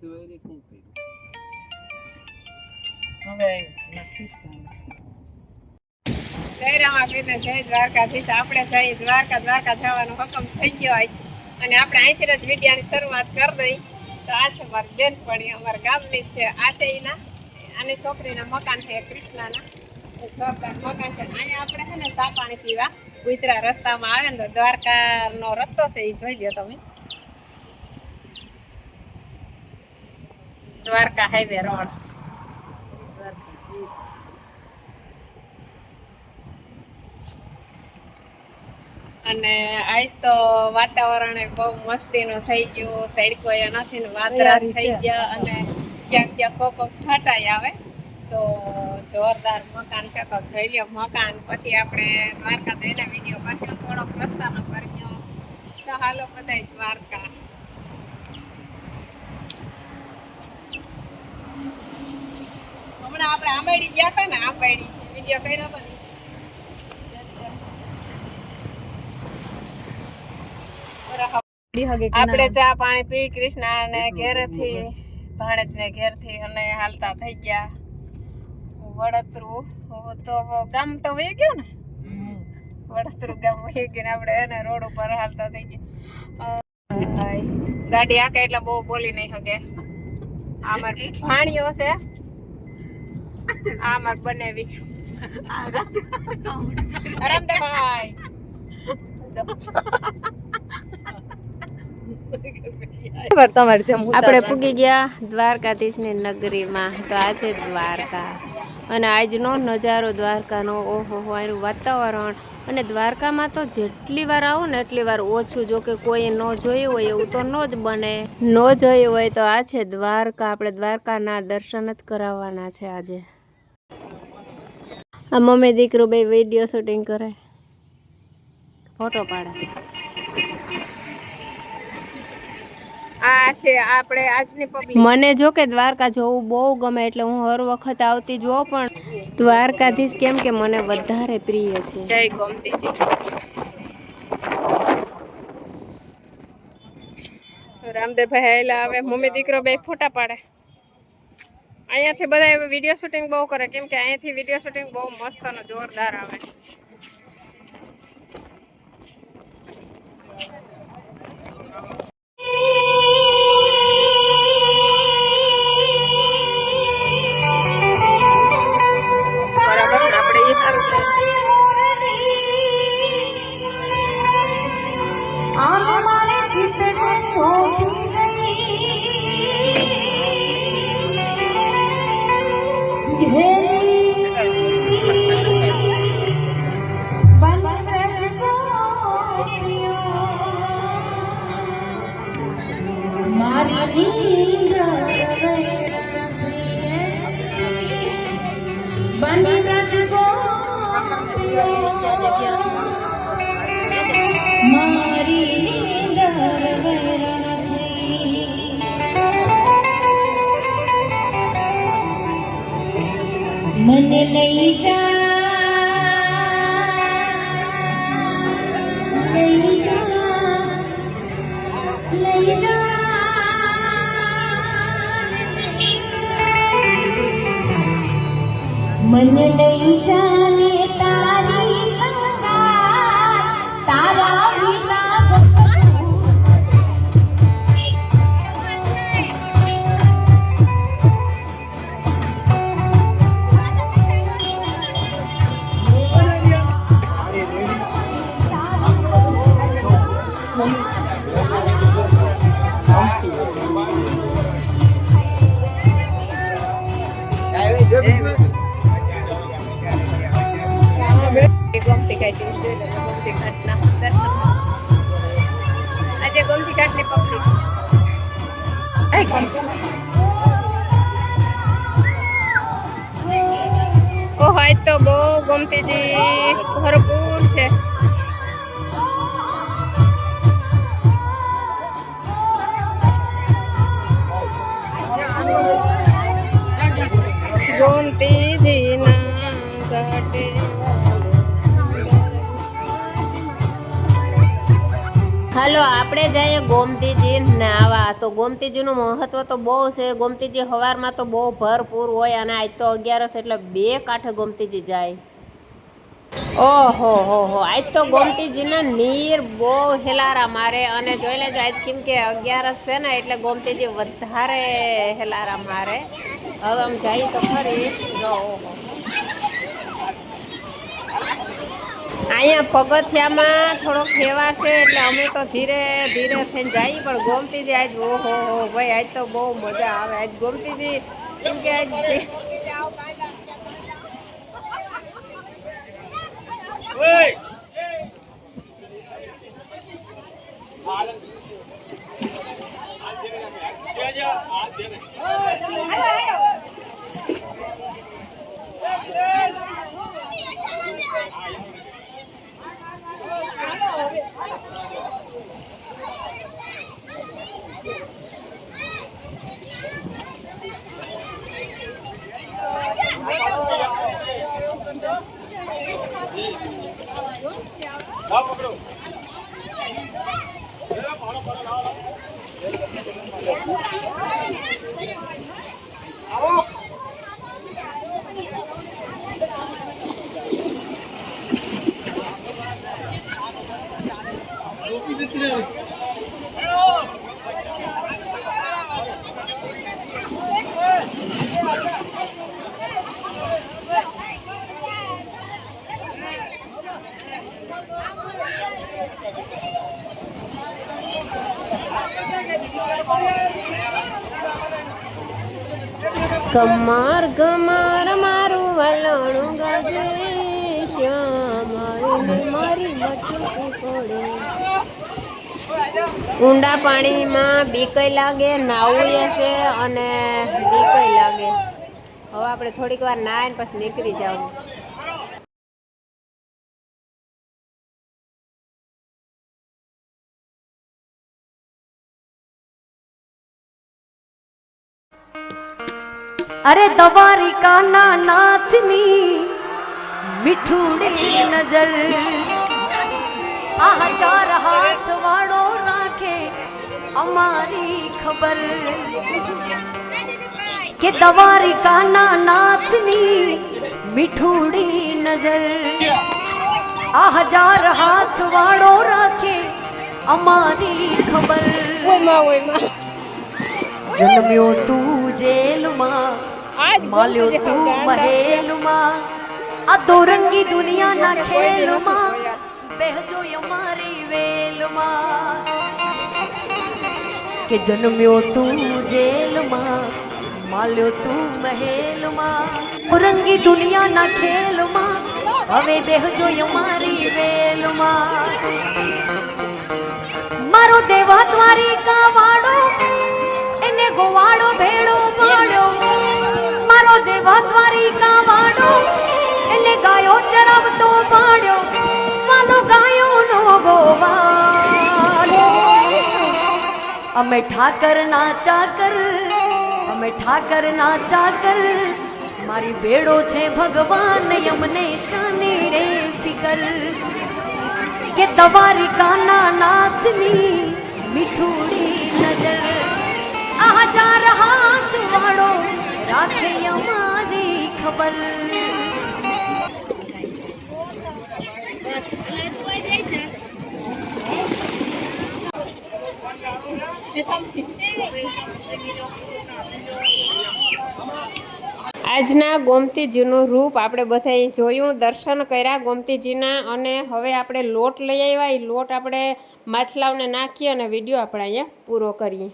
જય દ્વારકાધીશ. આપણે જઈ દ્વારકા જવાનો હુકમ થઈ ગયો છે અને આપણે અહીંથી જ વિદ્યાની શરૂઆત કરી દઈ. તો આ છે મારી બેનપણી, અમારા ગામની જ છે. આ છે એના આની છોકરીના મકાન છે, કૃષ્ણાના જોરદાર મકાન છે. અહીંયા આપણે છે ને સા પાણી પીવા ઉતરા રસ્તામાં આવે ને તો દ્વારકાનો રસ્તો છે, એ જોઈ લો તમે. Dwarka highway road. અને આજ તો વાતાવરણ બહુ મસ્તીનું થઈ ગયું. તડકો એ નથી ને વાદળા થઈ ગયા અને ક્યાંક ક્યાંક કોક છાંટાઈ આવે. તો જોરદાર મકાન છે, તો જોઈ લ્યો મકાન. પછી આપણે દ્વારકા જઈને વિડીયો કર્યો, થોડોક રસ્તાનો કર્યો. તો હાલો બધા દ્વારકા. હમણાં આપણે આંબાડી ગયા હતા ને, આંબાડી વિડીયો કર્યો હતો ને. આપણે ચા પાણી પી કૃષ્ણા ને ઘેરેથી ભાણેજ ને ઘેરથી અને હાલતા થઈ ગયા વડતરું. તો ગામ તો વહી ગયો ને, વડતરું ગામ વહી ગયું. આપણે એને રોડ ઉપર હાલતા થઈ ગયા. ગાડી આકે એટલે બહુ બોલી નહીં શકે. આ મારી ભાણીઓ છે, આ માર બનેવી રામદેવભાઈ. આપણે પૂગી ગયા દ્વારકાધીશની નગરીમાં. તો આ છે દ્વારકા અને આજનો નજારો દ્વારકાનો. ઓહો એનું વાતાવરણ. અને દ્વારકામાં તો જેટલી વાર આવો ને એટલી વાર ઓછું. જો કે કોઈ ન જોયું હોય એવું તો ન જ બને. ન જોયું હોય તો આ છે દ્વારકા. આપણે દ્વારકાના દર્શન જ કરાવવાના છે આજે. આ મમ્મી દીકરો બે વિડીયો શૂટિંગ કરે, ફોટો પાડે. આ છે આપણે આજની પબ્લિક. મને જો કે દ્વારકા જોવું બહુ ગમે એટલે હું હર વખત આવતી જોઉં, પણ દ્વારકાધીશ કેમ કે મને વધારે પ્રિય છે. જય ગોમતીજી. રામદેવભાઈ આયેલા આવે, મમ્મી દીકરો બે ફોટા પાડે. અહીંયાથી બધા વિડીયો શૂટિંગ બહુ કરે, કેમ કે અહીંયાથી વિડીયો શૂટિંગ બહુ મસ્ત અને જોરદાર આવે. મને લઈ જા, લઈ જા, લઈ જા. મને લઈ જા ને તારી સંગાત, તારા વિના ગોમતી ઘાટના દર્શન. આજે ગોમતી ઘાટની પબ્લિક. ઓહ આજ તો બહુ ગોમતીજી ભરપૂર છે. ગોમતીજીના ઘાટે હાલો આપણે જઈએ ગોમતીજી નાવા. તો ગોમતીજીનું મહત્વ તો બહુ છે. ગોમતીજી સવારમાં તો બહુ ભરપૂર હોય અને આજ તો 11 એટલે 2 કાંઠે ગોમતીજી જાય. ઓહો હો આજ તો ગોમતીજીના નીર બહુ હેલારા મારે અને જોઈ લેજો આજ કેમ કે 11 છે ને એટલે ગોમતીજી વધારે હેલારા મારે. હવે આમ જઈએ તો ખરી જો ઓહો અહીંયા પગથિયામાં થોડોક ફેવા છે એટલે અમે તો ધીરે ધીરે થઈને જઈએ. પણ ગોમતીજી આજ ઓહો ભાઈ આજ તો બહુ મજા આવે. આજ ગોમતીજી કેમ કે આજ કમર ગમર મારું વલણું ગાજે શ્યામ મારી મટકી પડે. ઊંડા પાણીમાં બીકય લાગે, નાવું છે અને બીકય લાગે. હવે આપણે થોડીક વાર નાહીને પછી નીકળી જવું. અરે દ્વારિકાના નાથની મીઠુડી નજર આ 1000 હાથ વાળો રાખે અમારી ખબર કે દ્વારિકાના નાથની મીઠુડી નજર આ 1000 હાથ વાળો રાખે અમારી ખબર. જન્મ્યો તું જેલમાં, માલ્યો તું મહેલમાં, આ દોરંગી દુનિયાના ખેલમાં બેહજો અમારી વેલમાં. કે જન્મ્યો તું જેલમાં, માલ્યો તું મહેલમાં, દોરંગી દુનિયાના ખેલમાં હવે બેહજો અમારી વેલમાં. મારો દેવા દ્વારિકા વાળો એને ગોવાળો ભેળો પાડ્યો, મારો દેવા દ્વારિકા વાળો એને ગાયો ચરાવતો પાડ્યો, વાલો ગાયો નો ગોવાળો. અમે ઠાકરના ચાકર, અમે ઠાકરના ચાકર, મારી બેડો છે ભગવાન અમને શાની રે ફિકર કે દ્વારિકાના નાથની મીઠુડી નજર આ 1000 હાથ વાળો રાખે અમારી ખબર. આજના ગોમતીજીનું રૂપ આપણે બધાએ જોયું, દર્શન કર્યા ગોમતીજીના. અને હવે આપણે લોટ લઈ આવ્યા. એ લોટ આપણે માથલાવને નાખીએ અને વિડીયો આપણે અહીંયા પૂરો કરીએ.